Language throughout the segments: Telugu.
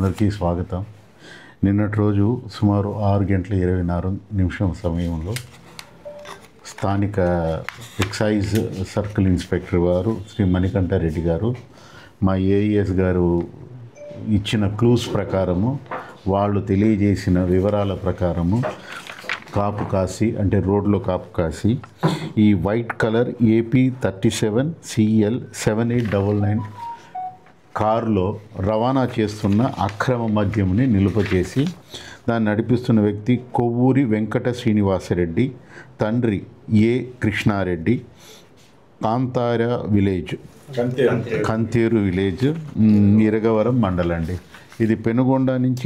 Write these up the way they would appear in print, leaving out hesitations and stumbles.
ప్రేక్షకులందరికీ స్వాగతం. నిన్నటి రోజు సుమారు 6:24 సమయంలో స్థానిక ఎక్సైజ్ సర్కిల్ ఇన్స్పెక్టర్ గారు శ్రీ మణికంఠారెడ్డి గారు మా ఏఈఎస్ గారు ఇచ్చిన క్లూస్ ప్రకారము, వాళ్ళు తెలియజేసిన వివరాల ప్రకారము కాపు కాసి, అంటే రోడ్లో కాపు కాసి, ఈ వైట్ కలర్ AP 37 CL 7899 కారులో రవాణా చేస్తున్న అక్రమ మద్యంని నిలుపచేసి దాన్ని నడిపిస్తున్న వ్యక్తి కొవ్వూరి వెంకట శ్రీనివాసరెడ్డి, తండ్రి ఏ కృష్ణారెడ్డి, కాంతార విలేజ్, కంతేరు విలేజ్, ఇరగవరం మండలండి. ఇది పెనుగొండ నుంచి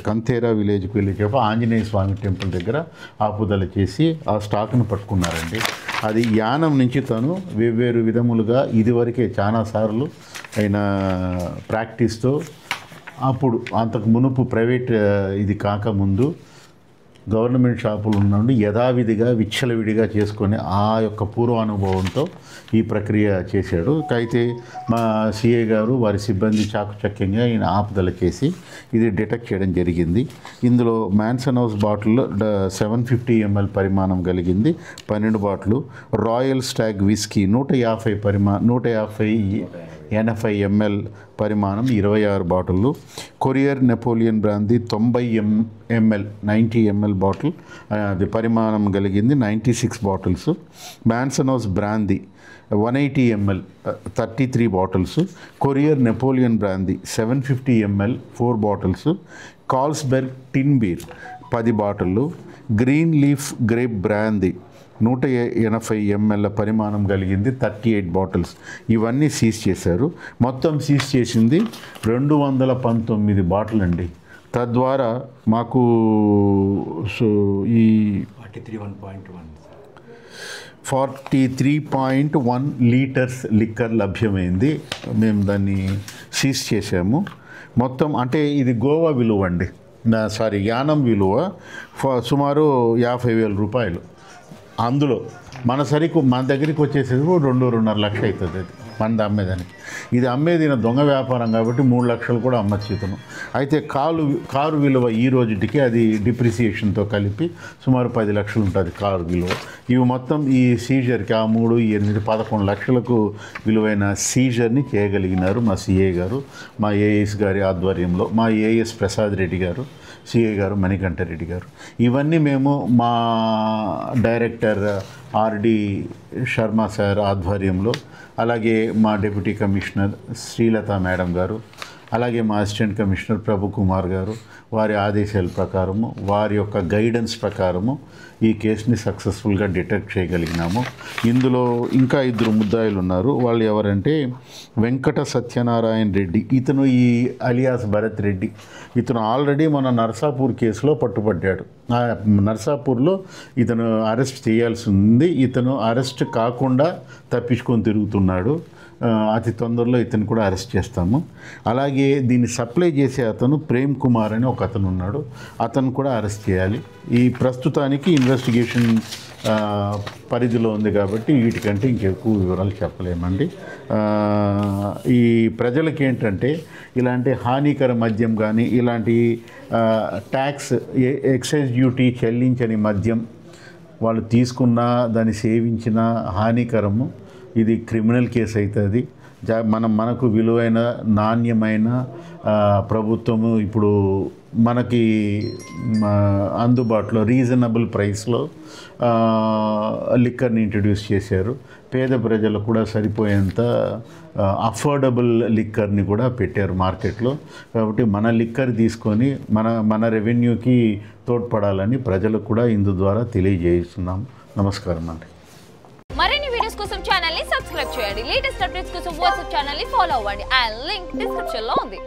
కంతేరా విలేజ్కి వెళ్ళేటప్పుడు ఆంజనేయ స్వామి టెంపుల్ దగ్గర ఆపుదల చేసి ఆ స్టాక్ను పట్టుకున్నారండి. అది యానం నుంచి తను వేర్వేరు విధములుగా ఇదివరకే చాలాసార్లు ఆయన ప్రాక్టీస్తో, అప్పుడు అంతకు మునుపు ప్రైవేట్ ఇది కాకముందు గవర్నమెంట్ షాపులు నుండి యథావిధిగా విచ్చలవిడిగా చేసుకొని ఆ యొక్క పూర్వానుభవంతో ఈ ప్రక్రియ చేశాడు. అయితే మా సిఐ గారు వారి సిబ్బంది చాకచక్యంగా ఈయన ఆపుదల చేసి ఇది డిటెక్ట్ చేయడం జరిగింది. ఇందులో మ్యాన్సన్ హౌస్ బాటిల్ 750 ml పరిమాణం కలిగింది 12 bottle, Royal Stag whisky 150 ml పరిమాణం 26 బాటిళ్ళు, Courier Napoleon brandy 90 ml 90 ml bottle, అది పరిమాణం కలిగింది 96 bottles, Mansion House brandy 180 ml 33 bottles, Courier Napoleon brandy 750 ml 4 bottles, Carlsberg tin beer 10 బాటిళ్ళు, Green Leaf grape brandy 180 ml పరిమాణం కలిగింది 38 బాటిల్స్. ఇవన్నీ సీజ్ చేశారు. మొత్తం సీజ్ చేసింది 219 బాటిల్ అండి. తద్వారా మాకు ఈ 43.1 లీటర్స్ లిక్కర్ లభ్యమైంది. మేము దాన్ని సీజ్ చేసాము. మొత్తం అంటే ఇది గోవా విలువ అండి, యానం విలువ సుమారు 50,000 రూపాయలు. అందులో మన సరికి మన దగ్గరికి వచ్చేసేది 2-2.5 లక్షలు అవుతుంది. అది మన అమ్మేదానికి. ఇది అమ్మేది దొంగ వ్యాపారం కాబట్టి 3 లక్షలు కూడా అమ్మచ్చు ఇతను. అయితే కారు విలువ ఈ రోజుటికి అది డిప్రిసియేషన్తో కలిపి సుమారు 10 లక్షలు ఉంటుంది కారు విలువ. ఇవి మొత్తం ఈ సీజర్కి 3, 8, 11 లక్షలకు విలువైన సీజర్ని చేయగలిగినారు మా సిఐ గారు, మా ఏఎస్ గారి ఆధ్వర్యంలో, మా ఏఎస్ ప్రసాద్ రెడ్డి గారు, సిఐ గారు మణికంఠారెడ్డి గారు. ఇవన్నీ మేము మా డైరెక్టర్ RD శర్మ సార్ ఆధ్వర్యంలో, అలాగే మా డిప్యూటీ కమిషనర్ శ్రీలత మేడం గారు, అలాగే మా అసిస్టెంట్ కమిషనర్ ప్రభు కుమార్ గారు, వారి ఆదేశాల ప్రకారము, వారి యొక్క గైడెన్స్ ప్రకారము ఈ కేసుని సక్సెస్ఫుల్గా డిటెక్ట్ చేయగలిగినాము. ఇందులో ఇంకా 2 ముద్దాయిలు ఉన్నారు. వాళ్ళు ఎవరంటే వెంకట సత్యనారాయణ రెడ్డి, ఇతను ఈ అలియాస్ భరత్ రెడ్డి. ఇతను ఆల్రెడీ మన నర్సాపూర్ కేసులో పట్టుబడ్డాడు. నర్సాపూర్లో ఇతను అరెస్ట్ చేయాల్సి ఉంది. ఇతను అరెస్ట్ కాకుండా తప్పించుకొని తిరుగుతున్నాడు. అతి తొందరలో ఇతను కూడా అరెస్ట్ చేస్తాము. అలాగే దీన్ని సప్లై చేసే అతను ప్రేమ్ కుమార్ అని ఒక అతను ఉన్నాడు, అతను కూడా అరెస్ట్ చేయాలి. ఈ ప్రస్తుతానికి ఇన్వెస్టిగేషన్ పరిధిలో ఉంది కాబట్టి వీటికంటే ఇంకెక్కువ వివరాలు చెప్పలేమండి. ఈ ప్రజలకి ఏంటంటే ఇలాంటి హానికర మద్యం కానీ, ఇలాంటి ట్యాక్స్ ఎక్సైజ్ డ్యూటీ చెల్లించని మద్యం వాళ్ళు తీసుకున్నా, దాన్ని సేవించిన హానికరము. ఇది క్రిమినల్ కేసు అవుతుంది. మనకు విలువైన నాణ్యమైన ప్రభుత్వము ఇప్పుడు మనకి అందుబాటులో రీజనబుల్ ప్రైస్లో లిక్కర్ని ఇంట్రడ్యూస్ చేశారు. పేద ప్రజలకు కూడా సరిపోయేంత అఫోర్డబుల్ లిక్కర్ని కూడా పెట్టారు మార్కెట్లో. కాబట్టి మన లిక్కర్ తీసుకొని మన రెవెన్యూకి తోడ్పడాలని ప్రజలకు కూడా ఇందు ద్వారా తెలియజేస్తున్నాం. నమస్కారం అండి. మరిన్ని వీడియోస్ కోసం ఛానల్ ని సబ్స్క్రైబ్ చేయండి. లేటెస్ట్ అప్డేట్స్ కోసం వాట్సాప్ ఛానల్ ని ఫాలో అవ్వండి. ఆ లింక్ డిస్క్రిప్షన్ లో ఉంది.